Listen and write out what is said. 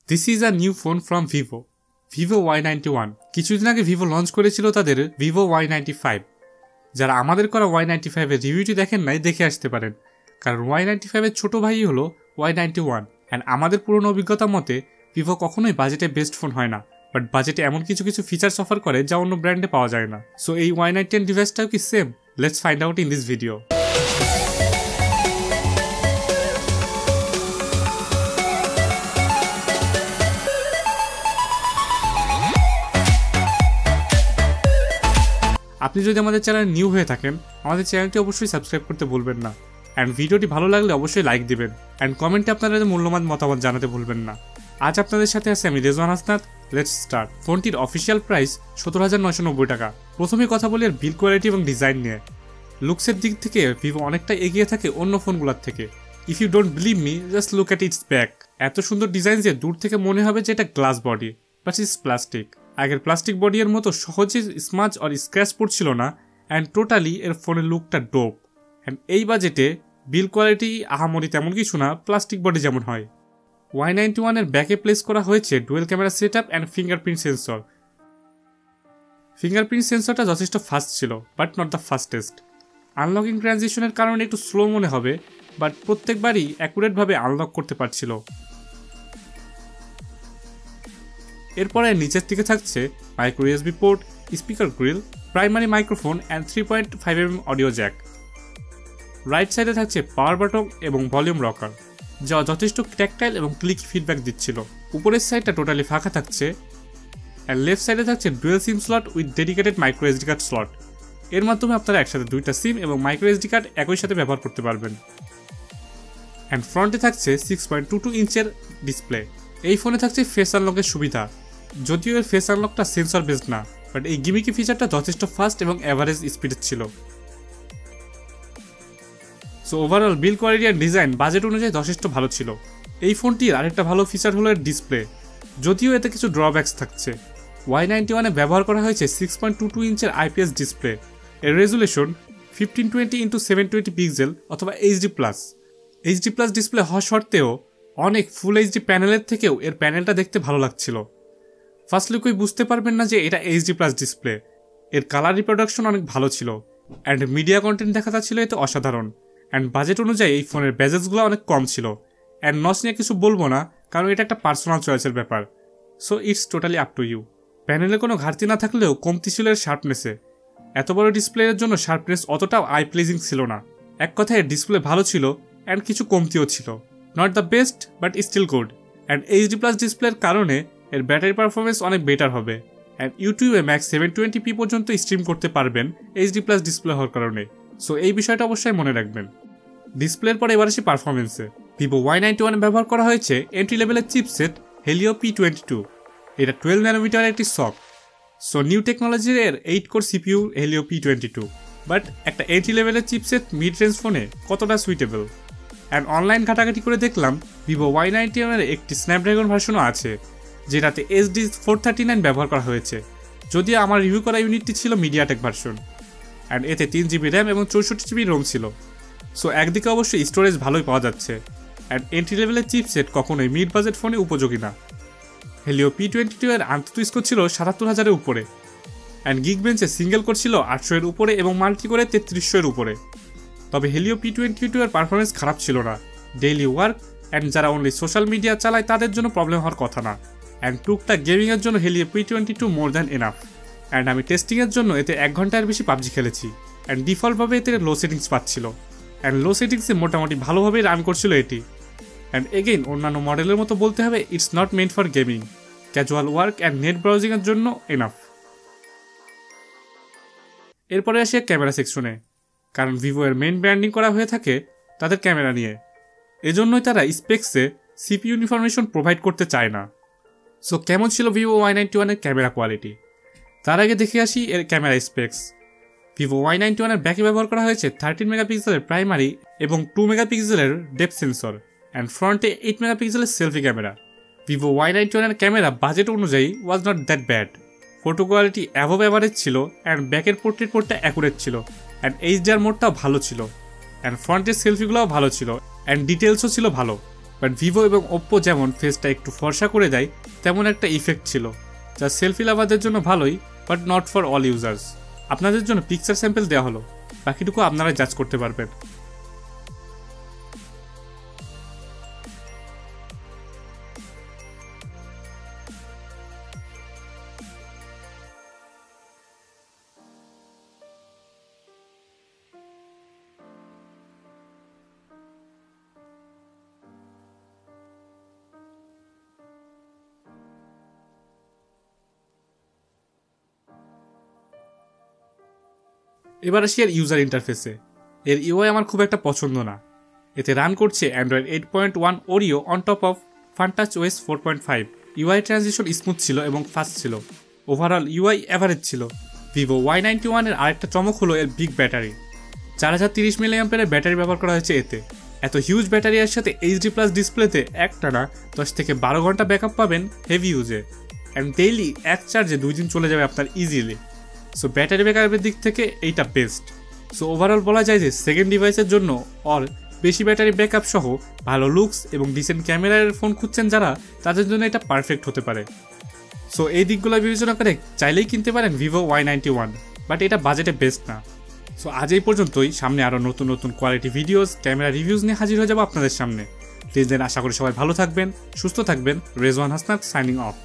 This is a new phone from Vivo. Vivo Y91. কিছুদিন আগে Vivo launch করেছিল তাদের Vivo Y95. যারা আমাদের করা Y95 এর রিভিউটি দেখেন নাই দেখে আসতে পারেন, কারণ Y95 এর ছোট ভাই হলো Y91 এন্ড আমাদের পুরনো অভিজ্ঞতা মতে Vivo কখনোই বাজেটে বেস্ট ফোন হয় না, বাট বাজেটে এমন কিছু ফিচার্স অফার করে যা অন্য ব্র্যান্ডে পাওয়া যায় না। সো এই Y90 ডিভাইসটাও কি same? Let's find out in this video. আপনি যদি আমাদের চ্যানেল নিউ হয়ে থাকেন, আমাদের চ্যানেলটি অবশ্যই সাবস্ক্রাইব করতে ভুলবেন না অ্যান্ড ভিডিওটি ভালো লাগলে অবশ্যই লাইক দিবেন অ্যান্ড কমেন্টে আপনাদের মূল্যবান মতামত জানাতে ভুলবেন না। আজ আপনাদের সাথে আছে আমি রেজওয়ান হাসনাত। Let's start. ফোনটির অফিসিয়াল প্রাইস 17,990 টাকা। প্রথমে কথা বলি এর বিল্ড কোয়ালিটি এবং ডিজাইন নিয়ে। লুকসের দিক থেকে ভিভো অনেকটা এগিয়ে থাকে অন্য ফোনগুলোর থেকে। If you don't believe me, just look at its back. এত সুন্দর ডিজাইন যে দূর থেকে মনে হবে যে এটা glass body, but it's plastic. আগের প্লাস্টিক বডি এর মতো সহজে স্মাজ আর স্ক্র্যাচ পড়ছিল না অ্যান্ড টোটালি এর ফোনের লুকটা ডোপ। অ্যান্ড এই বাজেটে বিল্ড কোয়ালিটি আহামরি তেমন কিছু না, প্লাস্টিক বডি যেমন হয়। Y91 এর ব্যাকে প্লেস করা হয়েছে dual camera setup and fingerprint sensor. Fingerprint সেন্সরটা যথেষ্ট ফাস্ট ছিল, but not the fastest. Unlocking ট্রানজিশনের কারণে একটু স্লো মনে হবে, বাট প্রত্যেকবারই অ্যাকুরেটভাবে আনলক করতে পারছিল। এরপরে নিচের দিকে থাকছে micro USB port, speaker grill, primary microphone and 3.5mm audio Jack. Right সাইডে থাকছে পাওয়ার বাটন এবং ভলিউম রকার, যা যথেষ্ট ট্যাকটাইল এবং ক্লিক ফিডব্যাক দিচ্ছিল। উপরের সাইডটা টোটালি ফাঁকা থাকছে অ্যান্ড লেফট সাইডে থাকছে dual SIM slot with dedicated micro SD card slot. এর মাধ্যমে আপনারা একসাথে দুইটা সিম এবং মাইক্রো এসডি কার্ড একই সাথে ব্যবহার করতে পারবেন। অ্যান্ড ফ্রন্টে থাকছে 6.22 ইঞ্চের ডিসপ্লে। এই ফোনে থাকছে ফেস আনলকের সুবিধা, যদিও এর ফেস আনলকটা সেন্সর বেসড না, বাট এই গিমিকি ফিচারটা যথেষ্ট ফাস্ট এবং অ্যাভারেজ স্পিডের ছিল। সো ওভারঅল বিল্ড কোয়ালিটি আর ডিজাইন বাজেট অনুযায়ী যথেষ্ট ভালো ছিল। এই ফোনটির আরেকটা ভালো ফিচার হলো এর ডিসপ্লে, যদিও এতে কিছু ড্রব্যাকস থাকছে। Y91 এ ব্যবহার করা হয়েছে 6.22 ইঞ্চের IPS ডিসপ্লে। এর রেজুলেশন 1520x720 পিক্সেল অথবা HD+। HD+ ডিসপ্লে হওয়া সত্ত্বেও অনেক ফুল এইচডি প্যানেলের থেকেও এর প্যানেলটা দেখতে ভালো লাগছিল। ফার্স্ট লুকই বুঝতে পারবেন না যে এটা HD+ ডিসপ্লে। এর কালার রিপ্রোডাকশন অনেক ভালো ছিল অ্যান্ড মিডিয়া কন্টেন্ট দেখাটা ছিল এতে অসাধারণ। অ্যান্ড বাজেট অনুযায়ী এই ফোনের ব্যাজেসগুলো অনেক কম ছিল। অ্যান্ড নচ নিয়ে কিছু বলবো না, কারণ এটা একটা পার্সোনাল চয়েসের ব্যাপার। So it's totally up to you. প্যানেলে কোনো ঘাটতি না থাকলেও কমতি ছিল এর শার্পনেসে। এত বড় ডিসপ্লের জন্য শার্পনেস অতটাও আই প্লিজিং ছিল না। এক কথায় ডিসপ্লে ভালো ছিল অ্যান্ড কিছু কমতিও ছিল। Not the best, but still good. And HD+ ডিসপ্লের কারণে এর ব্যাটারি পারফরমেন্স অনেক বেটার হবে অ্যান্ড ইউটিউবে ম্যাক্স 720p পর্যন্ত স্ট্রিম করতে পারবেন HD+ ডিসপ্লে হওয়ার কারণে। সো এই বিষয়টা অবশ্যই মনে রাখবেন। ডিসপ্লের পর এবার আসি পারফরমেন্সে। Vivo Y91 ব্যবহার করা হয়েছে এন্ট্রি লেভেলের চিপসেট Helio P22। এটা 12 ন্যানোমিটারের একটি সক। সো নিউ টেকনোলজির এর 8 core CPU Helio P22, but একটা এন্ট্রি লেভেলের চিপসেট মিড রেঞ্জ ফোনে কতটা সুইটেবল। অ্যান্ড অনলাইন ঘাটাঘাটি করে দেখলাম Vivo Y91 এর একটি স্ন্যাপড্রাগন ভার্সনও আছে, যেটাতে SD439 ব্যবহার করা হয়েছে, যদিও আমার রিভিউ করা ইউনিটটি ছিল মিডিয়াটেক ভার্সন। অ্যান্ড এতে 3GB র্যাম এবং 64GB রোম ছিল। সো একদিকে অবশ্যই স্টোরেজ ভালোই পাওয়া যাচ্ছে অ্যান্ড এন্ট্রি লেভেলের চিপসেট কখনোই মিড বাজেট ফোনে উপযোগী না। Helio P22 এর আন্তত স্কোর ছিল 77,000-এর উপরে অ্যান্ড গিগ বেঞ্চে সিঙ্গেল কোর ছিল 800-এর উপরে এবং মাল্টি কোরে 3300-এর উপরে। তবে Helio P22 এর পারফরমেন্স খারাপ ছিল না। ডেইলি ওয়ার্ক অ্যান্ড যারা অনলি সোশ্যাল মিডিয়া চালায় তাদের জন্য প্রবলেম হওয়ার কথা না। অ্যান্ড টুকটাক গেমিংয়ের জন্য Helio P22 more than enough. And আমি টেস্টিংয়ের জন্য এতে 1 ঘন্টার বেশি পাবজি খেলেছি অ্যান্ড ডিফল্টভাবে এতে লো সেটিংস পাচ্ছিল অ্যান্ড লো সেটিংসে মোটামুটি ভালোভাবেই রান করছিল এটি। অ্যান্ড এগেইন অন্যান্য মডেলের মতো বলতে হবে it's not meant for gaming, casual work and net ব্রাউজিংয়ের জন্য এনাফ। এরপরে আসি ক্যামেরা সেকশনে, কারণ ভিভো এর মেইন ব্র্যান্ডিং করা হয়ে থাকে তাদের ক্যামেরা নিয়ে। এজন্যই তারা স্পেক্সে CPU ইনফরমেশন প্রোভাইড করতে চায় না। সো কেমন ছিল Vivo Y91 এর ক্যামেরা কোয়ালিটি? তার আগে দেখে আসি এর ক্যামেরা স্পেক্স। Vivo Y91 এর ব্যাকে ব্যবহার করা হয়েছে 13 মেগাপিক্সেলের প্রাইমারি এবং 2 মেগাপিক্সেলের ডেপথ সেন্সর অ্যান্ড ফ্রন্টে 8 মেগাপিক্সেলের সেলফি ক্যামেরা। Vivo Y91 এর ক্যামেরা বাজেট অনুযায়ী was not that bad. Photo quality above average ছিল অ্যান্ড ব্যাকের পোর্ট্রেট মোডটা অ্যাকুরেট ছিল অ্যান্ড HDR মোডটাও ভালো ছিল অ্যান্ড ফ্রন্টের সেলফিগুলোও ভালো ছিল অ্যান্ড ডিটেলসও ছিল ভালো। বাট ভিভো এবং ওপ্পো যেমন ফেসটা একটু ফর্সা করে দেয় তেমন একটা ইফেক্ট ছিল, যা সেলফি লাভারদের জন্য ভালোই, but not for all users. আপনাদের জন্য পিকচার স্যাম্পল দেওয়া হলো, বাকিটুকু আপনারা জাজ করতে পারবেন। এবার আসি এর ইউজার ইন্টারফেসে। এর ইউআই আমার খুব একটা পছন্দ না। এতে রান করছে Android 8.1 Oreo on top of Funtouch OS 4.5। UI transition smooth ছিল এবং ফাস্ট ছিল। ওভারঅল ইউআই অ্যাভারেজ ছিল। ভিভো Y91 এর আরেকটা চমক হলো এর বিগ ব্যাটারি। 4030 mAh ব্যাটারি ব্যবহার করা হয়েছে এতে। এত হিউজ ব্যাটারির সাথে এইচডি প্লাস ডিসপ্লেতে একটানা 10 থেকে 12 ঘন্টা ব্যাকআপ পাবেন হেভি ইউজে, অ্যান্ড ডেইলি এক চার্জে 2 দিন চলে যাবে আপনার ইজিলি। সো ব্যাটারি ব্যাকআপের দিক থেকে এইটা বেস্ট। সো ওভারঅল বলা যায় যে সেকেন্ড ডিভাইসের জন্য অর বেশি ব্যাটারি ব্যাকআপ সহ ভালো লুকস এবং ডিসেন্ট ক্যামেরার ফোন খুঁজছেন যারা, তাদের জন্য এটা পারফেক্ট হতে পারে। সো এই দিকগুলো বিবেচনা করে চাইলেই কিনতে পারেন ভিভো Y91, বাট এটা বাজেটে বেস্ট না। সো আজ এই পর্যন্তই। সামনে আরও নতুন নতুন কোয়ালিটি ভিডিওস, ক্যামেরা রিভিউজ নিয়ে হাজির হয়ে যাবো আপনাদের সামনে। প্লিজ দেন, আশা করি সবাই ভালো থাকবেন, সুস্থ থাকবেন। Rezwan Hasnat signing off.